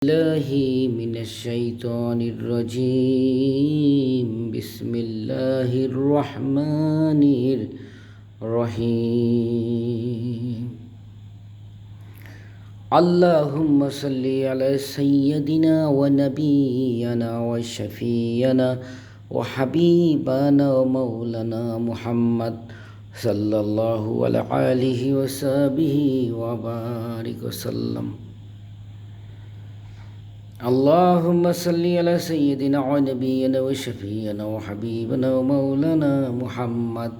الله من الشيطان الرجيم بسم الله الرحمن الرحيم اللهم صل على سيدنا ونبينا وشفينا وحبيبنا ومولانا محمد صلى الله على آله وصحبه وبارك وسلم اللهم صل على سيدنا ونبينا وشفينا وحبيبنا ومولانا محمد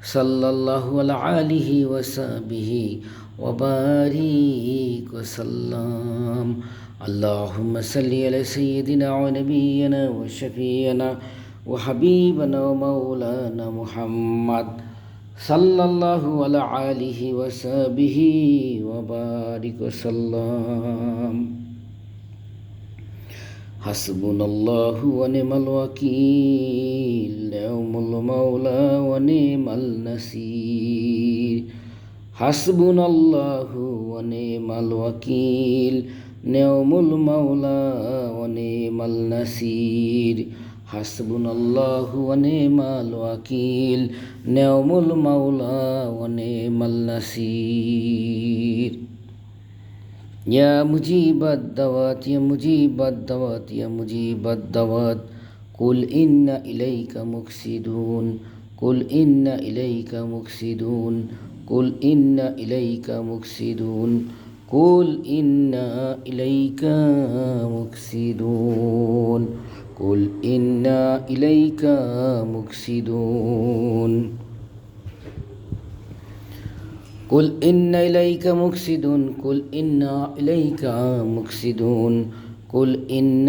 صلى الله على آله وصحبه وبارك وسلم اللهم صل على سيدنا ونبينا وشفينا وحبيبنا ومولانا محمد صلى الله على آله وصحبه وبارك وسلم حسبنا الله ونعم الوكيل نعم المولى ونعم النصير حسبنا الله ونعم الوكيل نعم المولى ونعم النصير حسبنا الله ونعم الوكيل نعم المولى ونعم النصير يا مجيب الدعوات يا مجيب الدعوات يا مجيب الدعوات قل إن إليك مقصدون قل إن إليك مقصدون قل إن إليك مقصدون قل إن إليك مقصدون قل إن إليك مقصدون قل إن إليك مقصدون قل إن إليك مقصدون قل إن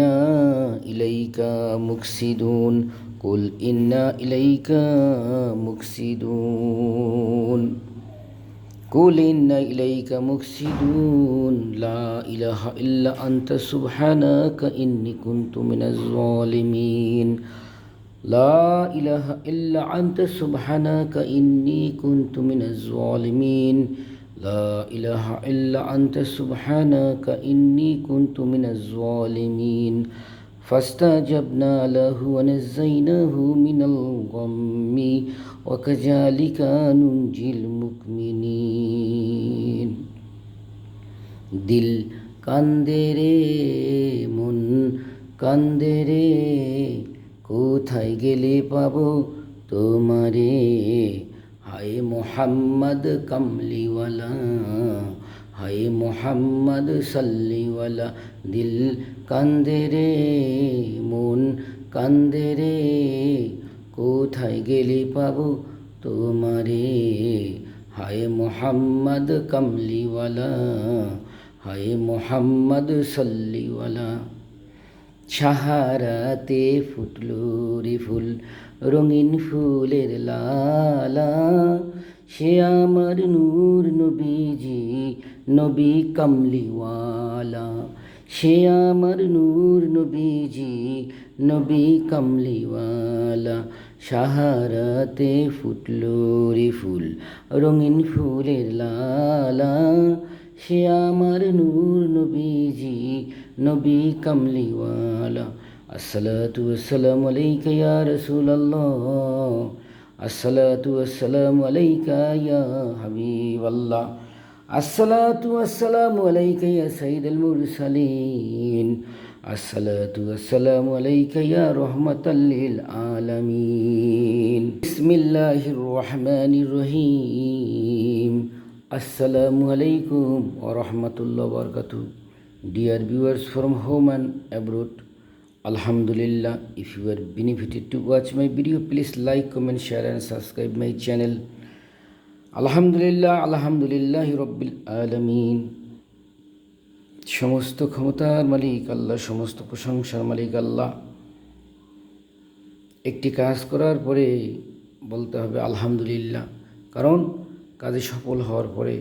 إليك مقصدون قل إن إليك مقصدون قل إن إليك مقصدون لا إله إلا أنت سبحانك إني كنت من الظالمين لا إله إلا أنت سبحانك إني كنت من الظالمين لا إله إلا أنت سبحانك إني كنت من الظالمين فاستجبنا له ونجيناه من الغم وكذلك ننجي المؤمنين দিল কান্দে রে মন কান্দে রে কোথায় গেলে পাবো তোমারে হায় মোহাম্মদ কামলিওয়ালা হায় মোহাম্মদ সাল্লিওয়ালা দিল কান্দে রে মন কান্দে রে কোথায় গেলে পাবো তোমারে হায় মোহাম্মদ কামলিওয়ালা হায় মোহাম্মদ সাল্লিওয়ালা সাহারাতে ফুটলো রে ফুল রঙিন ফুলের লালা সে আমার নূর নবীজি নবী কামলিওয়ালা সে আমার নূর নবীজি নবী কামলিওয়ালা সাহারাতে ফুটলো রে ফুল রঙিন ফুলের লালা সে আমার নূর নবীজি নবী কামলিওয়ালা আসসালাতু ওয়াসসালামু আলাইকা ইয়া রাসূলুল্লাহ আসসালাতু ওয়াসসালামু আলাইকা ইয়া হাবিবাল্লাহ আসসালাতু ওয়াসসালামু আলাইকা ইয়া সাইয়্যিদুল মুরসালিন আসসালাতু ওয়াসসালামু আলাইকা ইয়া রাহমাতাল লিল আলামিন বিসমিল্লাহির রহমানির রহিম আসসালামু আলাইকুম ওয়া রাহমাতুল্লাহি ওয়া বারাকাতুহু. Dear viewers from home and abroad, Alhamdulillah, if you are benefited to watch my video, please like, comment, share and subscribe my channel. Alhamdulillah, Alhamdulillahi Rabbil Alameen. সমস্ত ক্ষমতার মালিক আল্লাহ, সমস্ত প্রশংসার মালিক আল্লাহ। একটি কাজ করার পরে বলতে হবে আলহামদুলিল্লাহ, কারণ কাজে সফল হওয়ার পরে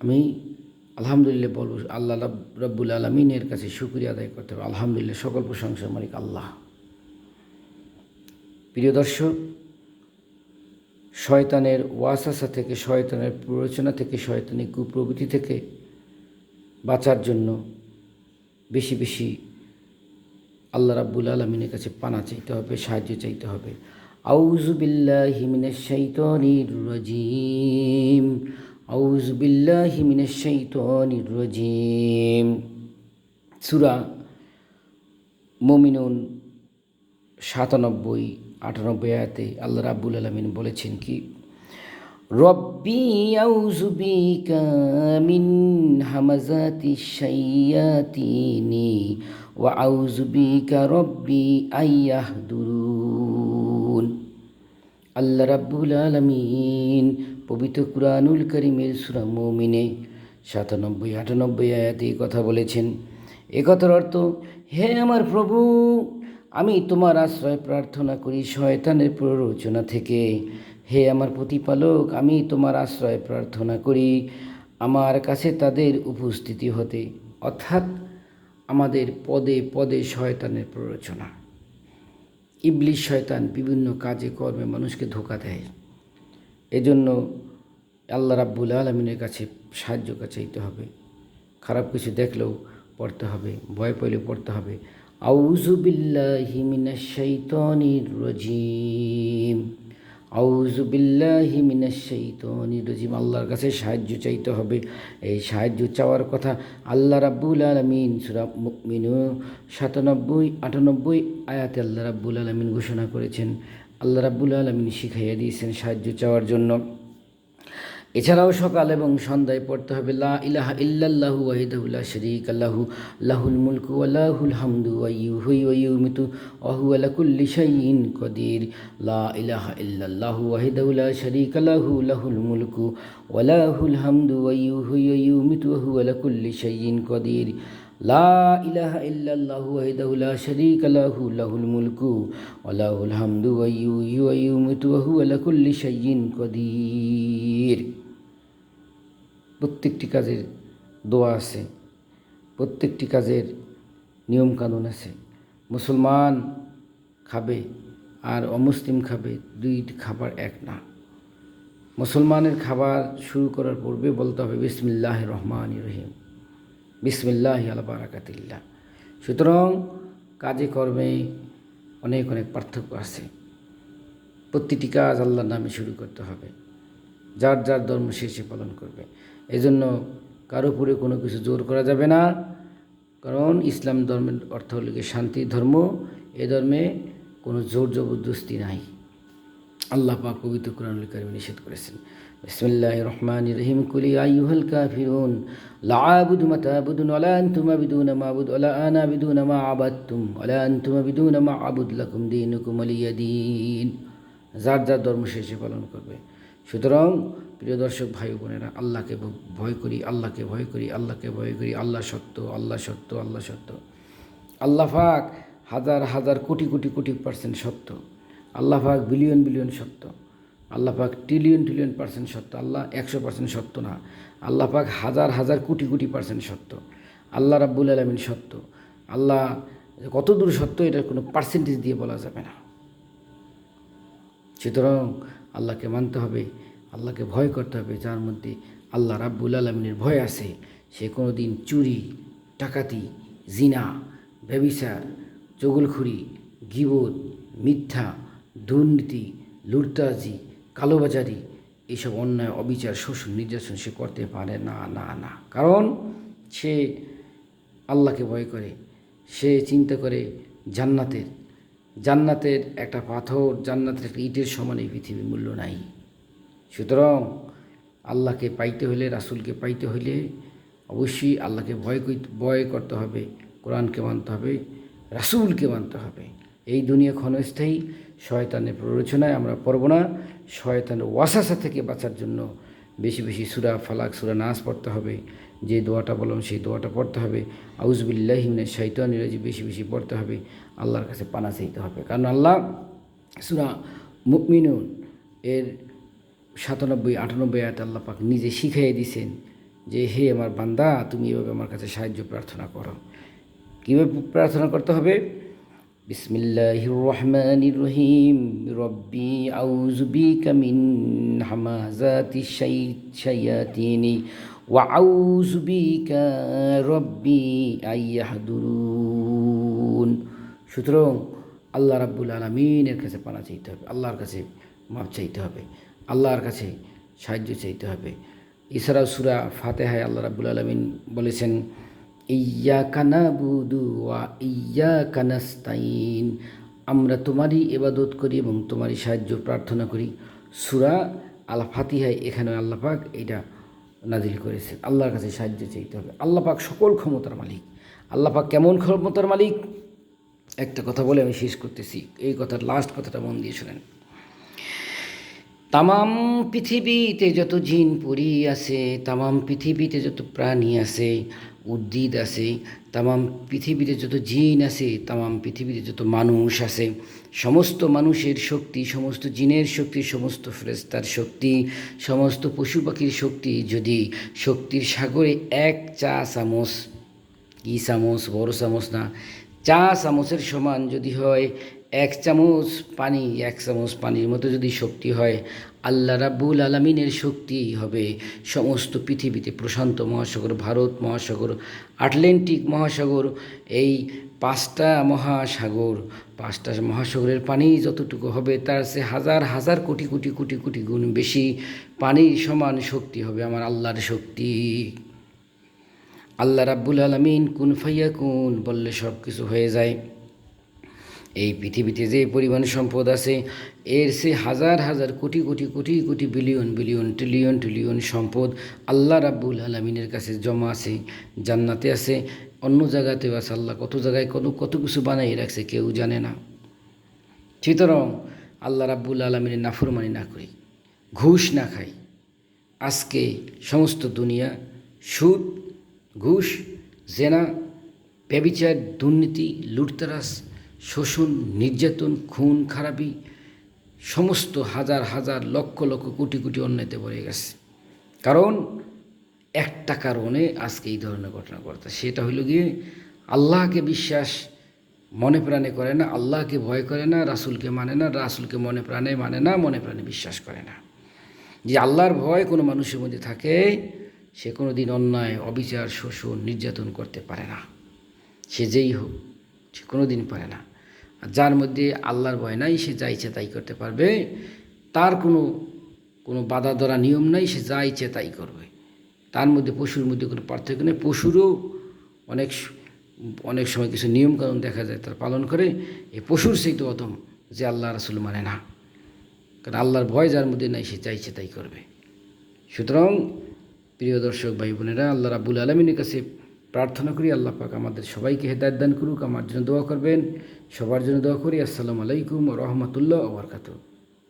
আমি আলহামদুলিল্লাহ বলব। আল্লাহ রব্বুল আলমিনের কাছে শুকরিয়া আদায় করতে হবে। আলহামদুলিল্লাহ, সকল প্রশংসার মালিক আল্লাহ। প্রিয় দর্শক, শয়তানের ওয়াসওয়াসা থেকে, শয়তানের প্ররোচনা থেকে, শয়তানি কুপ্রবৃত্তি থেকে বাঁচার জন্য বেশি বেশি আল্লাহ রাব্বুল আলামিনের কাছে পানা চাইতে হবে, সাহায্য চাইতে হবে। আউযু বিল্লাহি মিনাশ শাইতানির রাজিম, আউযু বিল্লাহি মিনাশ শাইতানির রাজিম। সূরা মুমিনুন ৯৭-৯৮ আয়াতে আল্লাহ রাব্বুল আলামিন বলেছেন কি, রব্বি আউযু বিকা মিন হামাযাতিশ শাইয়াতিনি ওয়া আউযু বিকা রব্বি আইয়াহদুরুন। আল্লাহ রাব্বুল আলামিন পবিত্র কুরআনুল কারীমের সূরা মুমিনে ৯৭-৯৮ আয়াতে কথা বলেছেন। এ কথার অর্থ, হে আমার প্রভু, আমি তোমার আশ্রয় প্রার্থনা করি শয়তানের প্ররোচনা থেকে। হে আমার প্রতিপালক, আমি তোমার আশ্রয় প্রার্থনা করি আমার কাছে তাদের উপস্থিতি হতে। অর্থাৎ আমাদের পদে পদে শয়তানের প্ররোচনা। ইবলিশ শয়তান বিভিন্ন কাজে কর্মে মানুষকে ধোঁকা দেয়। এজন্য আল্লাহ রাব্বুল আলামিনের কাছে সাহায্য চাইতে হবে। খারাপ কিছু দেখলেও পড়তে হবে, ভয় পেলেও পড়তে হবে। আউযু বিল্লাহি মিনাশ শাইতানির রাজিম, আউযু বিল্লাহি মিনাশ শাইতানির রাজিম। আল্লাহর কাছে সাহায্য চাইতে হবে। এই সাহায্য চাওয়ার কথা আল্লাহ রাব্বুল আলামিন সূরা মুমিনুন ৯৭-৯৮ আয়াতে আল্লাহ রাব্বুল আলামিন ঘোষণা করেছেন। আল্লাহ রাব্বুল আলামিন শিখাইয়া দিয়েছেন সাহায্য চাওয়ার জন্য। এছাড়াও সকাল এবং সন্ধ্যায় পড়তে হবে লা ইলাহা ইল্লাল্লাহু ওয়াহদাহু লা শারীকা লাহু লাহুল মুলকু ওয়া লাহুল হামদু ওয়া ইউহয়ি ওয়া ইউমীতু ওয়া হুয়া আলা কুল্লি শাইইন কাদির। লা ইলাহা ইল্লাল্লাহু ওয়াহদাহু লা শারীকা লাহু লাহুল মুলকু ওয়া লাহুল হামদু ওয়া ইউহয়ি ওয়া ইউমীতু ওয়া হুয়া আলা কুল্লি শাইইন কাদির। লা ইলাহা ইল্লাল্লাহু ওয়াহদাহু লা শারীকা লাহু লাহুল মুলকু ওয়া লাহুল হামদু ওয়া ইউহয়ি ওয়া ইউমীতু ওয়া হুয়া আলা কুল্লি শাইইন কাদির। প্রত্যেকটি কাজের দোয়া আছে, প্রত্যেকটি কাজের নিয়মকানুন আছে। মুসলমান খাবে আর অমুসলিম খাবে, দুইটি খাবার এক না। মুসলমানের খাবার শুরু করার পূর্বে বলতে হবে বিসমিল্লাহির রহমানির রহিম, বিসমিল্লাহি আলা বারাকাতিল্লাহ। সুতরাং কাজে কর্মে অনেক অনেক পার্থক্য আছে। প্রতিটি কাজ আল্লাহর নামে শুরু করতে হবে, যার যার ধর্ম সে পালন করবে। এজন্য কারো উপরে কোনো কিছু জোর করা যাবে না, কারণ ইসলাম ধর্মের অর্থ হল শান্তির ধর্ম। এ ধর্মে কোনো জোর জবরদস্তি নাই। আল্লাহ পাক পবিত্র কুরআনুল কারীমে নিষেধ করেছেন। বিসমিল্লাহির রহমানির রহিম, কুল ইয়া আইয়ুহাল কাফিরুন লা আ'বুদু মা তা'বুদুন ওয়া লা আনতুম আ'বুদুনা মা আ'বুদু ওয়া লা আনা আ'বুদুনা মা আ'বাদতুম ওয়া লা আনতুম আ'বুদুনা মা আ'বুদু লাকুম দীনুকুম ওয়ালিয়া দীন। যার যার ধর্ম সে পালন করবে। সুতরাং প্রিয় দর্শক ভাই বোনেরা, আল্লাহকে ভয় করি, আল্লাহকে ভয় করি, আল্লাহকে ভয় করি। আল্লাহ সত্য, আল্লাহ সত্য, আল্লাহ সত্য। আল্লাহ পাক হাজার হাজার কোটি কোটি কোটি পার্সেন্ট সত্য। আল্লাহ পাক বিলিয়ন বিলিয়ন সত্য। আল্লাহ পাক ট্রিলিয়ন ট্রিলিয়ন পার্সেন্ট সত্য। আল্লাহ ১০০% সত্য না, আল্লাহ পাক হাজার হাজার কোটি কোটি পার্সেন্ট সত্য। আল্লাহ রাব্বুল আলামিন সত্য। আল্লাহ কত দূর সত্য এটার কোনো পার্সেন্টেজ দিয়ে বলা যাবে না। সুতরাং আল্লাহকে মানতে হবে, আল্লাহকে ভয় করতে হবে। যার মধ্যে আল্লাহ রাব্বুল আলামিনের ভয় আছে, সে কোনো দিন চুরি, ডাকাতি, জিনা, ব্যভিচার, চগলখুরি, গীবত, মিথ্যা, দুর্নীতি, লুটতারাজি, কালোবাজারি, এইসব অন্যায়, অবিচার, শোষণ, নির্যাতন সে করতে পারে না না না। কারণ সে আল্লাহকে ভয় করে। সে চিন্তা করে জান্নাতের একটা পাথর, জান্নাতের একটা ইটের সমান এই পৃথিবীর মূল্য নাই। সুতরাং আল্লাহকে পাইতে হলে, রাসূলকে পাইতে হলে অবশ্যই আল্লাহকে ভয় করতে হবে, কোরআনকে মানতে হবে, রাসূলকে মানতে হবে। এই দুনিয়া ক্ষণস্থায়ী, শয়তানের প্ররোচনায় আমরা পড়ব না। শয়তানের ওয়াসওয়াসা থেকে বাঁচার জন্য বেশি বেশি সূরা ফালাক, সূরা নাস পড়তে হবে। যে দোয়াটা বললাম সেই দোয়াটা পড়তে হবে। আউযু বিল্লাহি মিনাশ শাইতানির রাজিম বেশি বেশি পড়তে হবে। আল্লাহর কাছে পানা চাইতে হবে। কারণ আল্লাহ সূরা মুমিনুন এর ৯৭-৯৮ আয়াত আল্লাহ পাক নিজে শিখাইয়ে দিয়েছেন যে, হে আমার বান্দা, তুমি এভাবে আমার কাছে সাহায্য প্রার্থনা করো। কীভাবে প্রার্থনা করতে হবে? বিসমিল্লাহির রহমানির রহিম, রব্বি আউযু বিকা মিন হামাযাতিশ শায়াতিনি ওয়া আউযু বিকা রব্বি আইয়াহদুরুন। সুতরাং আল্লাহ রাব্বুল আলামিনের কাছে পানা চাইতে হবে, আল্লাহর কাছে মাপ চাইতে হবে, আল্লাহর কাছে সাহায্য চাইতে হবে। এছাড়াও সূরা ফাতিহায় আল্লাহ রাব্বুল আলামিন বলেছেন, ইয়্যাকা না'বুদু ওয়া ইয়্যাকা নাস্তাইন, আমরা তোমারই ইবাদত করি এবং তোমারই সাহায্য প্রার্থনা করি। সূরা আল ফাতিহায় এখানে আল্লাহ পাক এটা নাজিল করেছে। আল্লাহর কাছে সাহায্য চাইতে হবে। আল্লাহ পাক সকল ক্ষমতার মালিক। আল্লাহ পাক কেমন ক্ষমতার মালিক? একটা কথা বলে আমি শেষ করতেছি, এই কথার লাস্ট কথাটা মন দিয়ে শোনেন। তামাম পৃথিবীতে যত জিন পরি আছে, তামাম পৃথিবীতে যত প্রাণী আছে, উদ্ভিদ আছে, তামাম পৃথিবীতে যত জিন আছে, তামাম পৃথিবীতে যত মানুষ আছে, সমস্ত মানুষের শক্তি, সমস্ত জিনের শক্তি, সমস্ত ফেরেশতার শক্তি, সমস্ত পশু পাখির শক্তি যদি শক্তির সাগরে এক চা চামচ, কি চামচ, বড় চামচ না, চা চামচের সমান যদি হয়, এক চামচ পানি, এক চামচ পানির মতো যদি শক্তি হয়, আল্লাহ রাব্বুল আলামিনের শক্তি হবে সমস্ত পৃথিবীতে, প্রশান্ত মহাসাগর, ভারত মহাসাগর, আটলান্টিক মহাসাগর, এই পাঁচটা মহাসাগরের পানি যতটুকু হবে তার সে হাজার হাজার কোটি কোটি কোটি কোটি গুণ বেশি পানির সমান শক্তি হবে আমার আল্লাহর শক্তি। আল্লাহ রাব্বুল আলামিন কুন ফায়াকুন বললে সব কিছু হয়ে যায়। এই পৃথিবীতে যে পরিমাণ সম্পদ আছে, এর সে হাজার হাজার crore crore crore crore billion billion trillion trillion সম্পদ আল্লাহ রাব্বুল আলামিনের কাছে জমা আছে, জান্নাতে আছে, অন্য জায়গাতেও আছে। আল্লাহ কত জায়গায় কত কিছু বানাই রাখছে কেউ জানে না। সুতরাং আল্লাহ রাব্বুল আলামিনের নাফরমানি না করি, ঘুষ না খাই। আজকে সমস্ত দুনিয়া সুদ, ঘুষ, জেনা, ব্যভিচার, দুর্নীতি, লুটতরাজ, শোষণ, নির্যাতন, খুন খারাপি, সমস্ত হাজার হাজার লক্ষ লক্ষ কোটি কোটি অন্যায়তে ভরে গেছে। কারণ একটা কারণে আজকে এই ধরনের ঘটনা ঘটে, সেটা হইল গিয়ে আল্লাহকে বিশ্বাস মনে প্রাণে করে না, আল্লাহকে ভয় করে না, রাসূলকে মানে না, রাসূলকে মনে প্রাণে মানে না, মনে প্রাণে বিশ্বাস করে না। যে আল্লাহর ভয় কোনো মানুষের মধ্যে থাকে, সে কোনো দিন অন্যায়, অবিচার, শোষণ, নির্যাতন করতে পারে না। সে যেই হোক, সে কোনো দিন পারে না। আর যার মধ্যে আল্লাহর ভয় নাই, সে যা ইচ্ছে তাই করতে পারবে, তার কোনো বাধা ধরা নিয়ম নাই, সে যা ইচ্ছে তাই করবে। তার মধ্যে পশুর মধ্যে কোনো পার্থক্য নেই। পশুরও অনেক সময় কিছু নিয়মকানুন দেখা যায় তার পালন করে, এই পশুর সেই তো অদম যে আল্লাহ রাসূল মানে না। কারণ আল্লাহর ভয় যার মধ্যে নাই, সে যা ইচ্ছে তাই করবে। সুতরাং প্রিয় দর্শক ভাই বোনেরা, আল্লাহ রাব্বুল আলামিনের কাছে প্রার্থনা করি আল্লাহ পাক আমাদের সবাইকে হেদায়েত দান করুক। আমার জন্য দোয়া করবেন, সবার জন্য দোয়া করি। আসসালামু আলাইকুম ওয়া রাহমাতুল্লাহি ওয়া বারাকাতুহু।